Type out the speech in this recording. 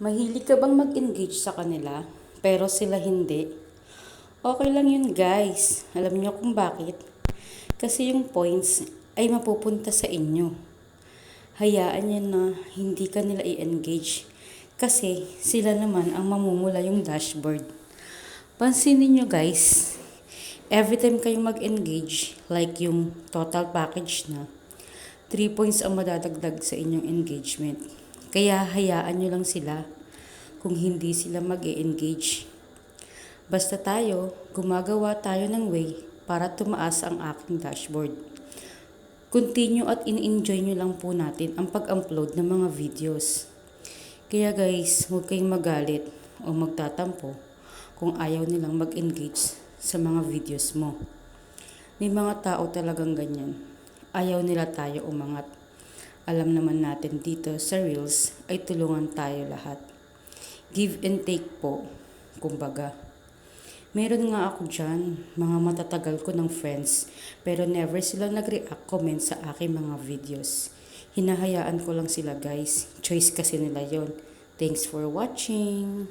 Mahilig ka bang mag-engage sa kanila, pero sila hindi? Okay lang yun guys. Alam niyo kung bakit? Kasi yung points ay mapupunta sa inyo. Hayaan niyo na hindi ka nila i-engage. Kasi sila naman ang mamumula yung dashboard. Pansinin niyo guys, every time kayong mag-engage, like yung total package na, 3 points ang madadagdag sa inyong engagement. Kaya hayaan nyo lang sila kung hindi sila mag-e-engage. Basta tayo, gumagawa tayo ng way para tumaas ang aking dashboard. Continue at in-enjoy nyo lang po natin ang pag-upload ng mga videos. Kaya guys, huwag kayong magalit o magtatampo kung ayaw nilang mag-engage sa mga videos mo. May mga tao talagang ganyan. Ayaw nila tayo umangat. Alam naman natin dito sa Reels ay tulungan tayo lahat. Give and take po, kumbaga. Meron nga ako dyan, mga matatagal ko ng friends, pero never sila nag-react comment sa aking mga videos. Hinahayaan ko lang sila guys, choice kasi nila yon. Thanks for watching!